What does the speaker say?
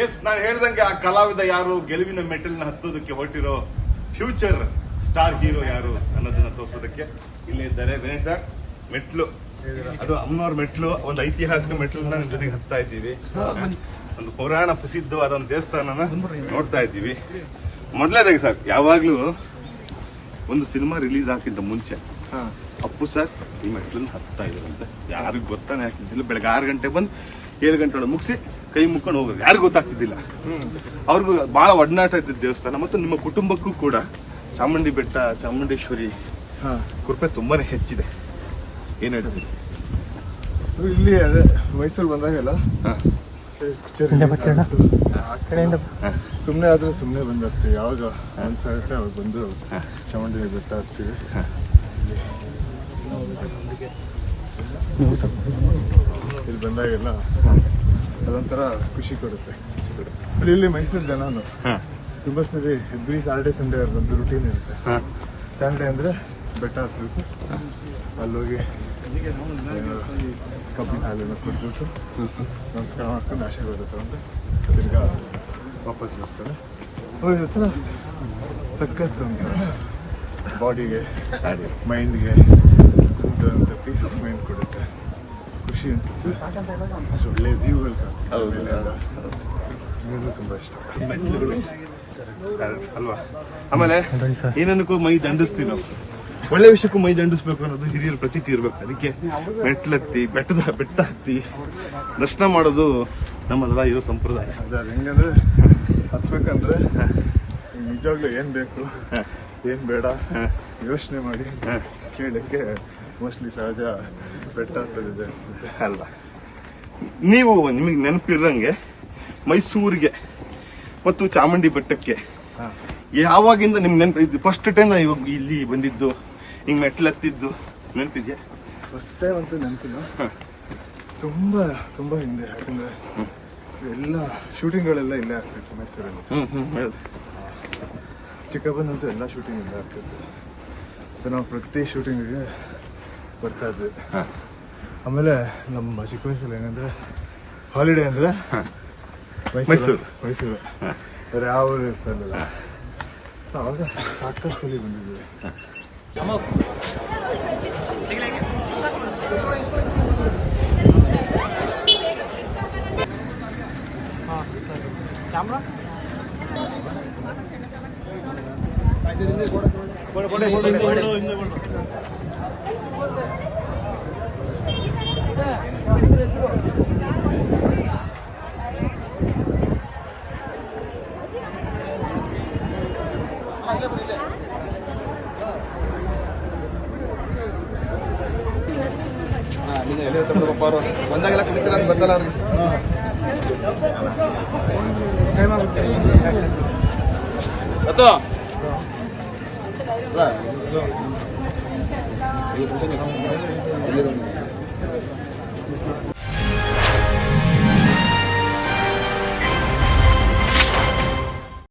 S, ನಾನು ಹೇಳ್ದಂಗೆ ಆ ಕಲಾವಿದ ಯಾರು, ಗೆಲುವಿನ ಮೆಟಲ್ನ ಹತ್ತೋದಕ್ಕೆ ಹೊರಟಿರೋ ಫ್ಯೂಚರ್ ಸ್ಟಾರ್ ಹೀರೋ ಯಾರು ಅನ್ನೋದನ್ನ ತೋರಿಸೋದಕ್ಕೆ ಇಲ್ಲೇ ಇದ್ದಾರೆ. ವಿನಯ್ ಸರ್, ಮೆಟ್ಲು ಅದು ಅಮ್ಮನವ್ರ ಮೆಟ್ಲು, ಒಂದು ಐತಿಹಾಸಿಕ ಮೆಟ್ಲನ್ನ ನಿಮ್ ಜೊತೆಗೆ ಹತ್ತಾ ಇದ್ದೀವಿ. ಒಂದು ಪುರಾಣ ಪ್ರಸಿದ್ಧವಾದ ಒಂದು ದೇವಸ್ಥಾನನ ನೋಡ್ತಾ ಇದ್ದೀವಿ. ಮೊದಲೇದಾಗಿ ಸರ್, ಯಾವಾಗ್ಲೂ ಒಂದು ಸಿನಿಮಾ ರಿಲೀಸ್ ಆಗಿದ್ದ ಮುಂಚೆ ಅಪ್ಪು ಸರ್ ಈ ಮೆಟ್ಲನ್ನ ಹತ್ತಾ ಇದ್ರಂತೆ. ಯಾರಿಗೂ ಗೊತ್ತಾನೆ ಆಗ್ತಿದ್ದಿಲ್ಲ. ಬೆಳಗ್ಗೆ 6 ಗಂಟೆಗೆ ಬಂದು 7 ಗಂಟೆ ಒಳಗೆ ಮುಗಿಸಿ ಕೈ ಮುಕ್ಕೊಂಡು ಹೋಗೋದು, ಯಾರಿಗೂ ಗೊತ್ತಾಗ್ತಿದ್ದಿಲ್ಲ. ಅವ್ರಿಗೂ ಬಹಳ ಒಡನಾಟ ಇದ್ದ ದೇವಸ್ಥಾನ. ಮತ್ತು ನಿಮ್ಮ ಕುಟುಂಬಕ್ಕೂ ಕೂಡ ಚಾಮುಂಡಿ ಬೆಟ್ಟ, ಚಾಮುಂಡೇಶ್ವರಿ ಕೃಪೆ ತುಂಬಾನೇ ಹೆಚ್ಚಿದೆ. ಏನ್ ಹೇಳ್ತೀವಿ? ಇಲ್ಲಿ ಅದೇ ಮೈಸೂರು ಬಂದಾಗೆಲ್ಲ ಸುಮ್ನೆ ಆದ್ರೂ ಸುಮ್ನೆ ಬಂದಿರ್ತೀವಿ. ಯಾವಾಗ ಮನ್ಸಾಗುತ್ತೆ ಅವಾಗ ಬಂದು ಚಾಮುಂಡಿ ಬೆಟ್ಟ ಹತ್ತೀವಿ. ಇಲ್ಲಿ ಬಂದಾಗೆಲ್ಲ ಅದೊಂಥರ ಖುಷಿ ಕೊಡುತ್ತೆ. ಇಲ್ಲಿ ಮೈಸೂರು ಜನನು ತುಂಬಾ ಸರಿ ಎವ್ರಿ ಸ್ಯಾಟರ್ಡೇ ಸಂಡೇ ಅವ್ರದ್ದು ರುಟೀನ್ ಇರುತ್ತೆ. ಸ್ಯಾಟರ್ಡೇ ಅಂದ್ರೆ ಬೆಟ್ಟ ಹತ್ಬೇಕು, ಅಲ್ಲೋಗಿ ಕಬ್ಬಿನ ಹಾಲನ್ನು ಕುಡಿದ್ಬಿಟ್ಟು ನಮಸ್ಕಾರ ಮಾಡ್ಕೊಂಡು ಆಶೀರ್ವಾದ ತಗೊಂಡು ತಿರ್ಗಾ ವಾಪಸ್ ಬರ್ತಾರೆ. ಒಂಥರ ಸಖತ್ ಅಂತ ಬಾಡಿಗೆ, ಮೈಂಡ್ಗೆ ಅಂತ ಪೀಸ್ ಆಫ್ ಮೈಂಡ್ ಕೊಡುತ್ತೆ, ಖುಷಿ ಅನ್ಸುತ್ತೆ. ಒಳ್ಳೆ ವ್ಯೂಗಳು ಕಾಣಿಸುತ್ತೆ. ನನಗೂ ತುಂಬಾ ಇಷ್ಟ ಮೆಟ್ಲುಗಳು ಅಲ್ವಾ. ಆಮೇಲೆ ಏನನ್ನಕ್ಕೂ ಮೈ ದಂಡಿಸ್ತೀವಿ ನಾವು, ಒಳ್ಳೆ ವಿಷಯಕ್ಕೂ ಮೈ ದಂಡಿಸ್ಬೇಕು ಅನ್ನೋದು ಹಿರಿಯರ ಪ್ರತೀತಿ ಇರ್ಬೇಕು. ಅದಕ್ಕೆ ಮೆಟ್ಲತ್ತಿ ಬೆಟ್ಟ ಹತ್ತಿ ದರ್ಶನ ಮಾಡೋದು ನಮ್ಮಲ್ಲ ಇರೋ ಸಂಪ್ರದಾಯ. ಅದು ಹೆಂಗಂದ್ರೆ ಹತ್ಬೇಕಂದ್ರೆ ನಿಜವಾಗ್ಲೂ ಏನ್ ಬೇಕು ಏನ್ ಬೇಡ ಯೋಚನೆ ಮಾಡಿ ಕೇಳಕ್ಕೆ ಮೋಸ್ಟ್ಲಿ ಸಹಜ ಬೆಟ್ಟ ಹತ್ತದಿದೆ ಅನ್ಸುತ್ತೆ ಅಲ್ವಾ. ನೀವು ನಿಮಗೆ ನೆನಪಿರಂಗೆ ಮೈಸೂರಿಗೆ ಮತ್ತು ಚಾಮುಂಡಿ ಬೆಟ್ಟಕ್ಕೆ ಯಾವಾಗಿಂದ ನಿಮ್ಗೆ ನೆನಪು? ಫಸ್ಟ್ ಟೈಮ್ ಇವಾಗ ಇಲ್ಲಿ ಬಂದಿದ್ದು, ಹಿಂಗ್ ಮೆಟ್ಲು ಹತ್ತಿದ್ದು ನೆನಪಿದ್ಯಾ? ಫಸ್ಟ್ ಟೈಮ್ ಅಂತೂ ನೆನಪಿಲ್ಲ, ತುಂಬಾ ತುಂಬಾ ಹಿಂದೆ. ಯಾಕಂದ್ರೆ ಎಲ್ಲ ಶೂಟಿಂಗ್ಗಳೆಲ್ಲ ಇಲ್ಲೇ ಆಗ್ತಿತ್ತು ಮೈಸೂರಲ್ಲಿ. ಚಿಕ್ಕಪ್ಪನಂತೂ ಎಲ್ಲ ಶೂಟಿಂಗ್ ಇಲ್ಲೇ ಆಗ್ತಿತ್ತು. ಸೊ ನಾವು ಪ್ರತಿ ಶೂಟಿಂಗಿಗೆ ಬರ್ತಾ ಇದ್ವಿ. ಆಮೇಲೆ ನಮ್ಮ ಚಿಕ್ಕ ವಯಸ್ಸಲ್ಲಿ ಏನಂದ್ರೆ ಹಾಲಿಡೇ ಅಂದ್ರೆ ಮೈಸೂರು ಬೇರೆ ಯಾವ ಊರು ಇರ್ತಾ ಇರಲಿಲ್ಲ. ಸೊ ಅವಾಗ ಸಾಕಷ್ಟು ಸಲ ಬಂದಿದ್ವಿ. ಬಂದಾಗೆಲ್ಲ ಕುಡಿತೀರ ಅಂತ ಗೊತ್ತಲ್ಲ ಅವ್ರಿಗೆ.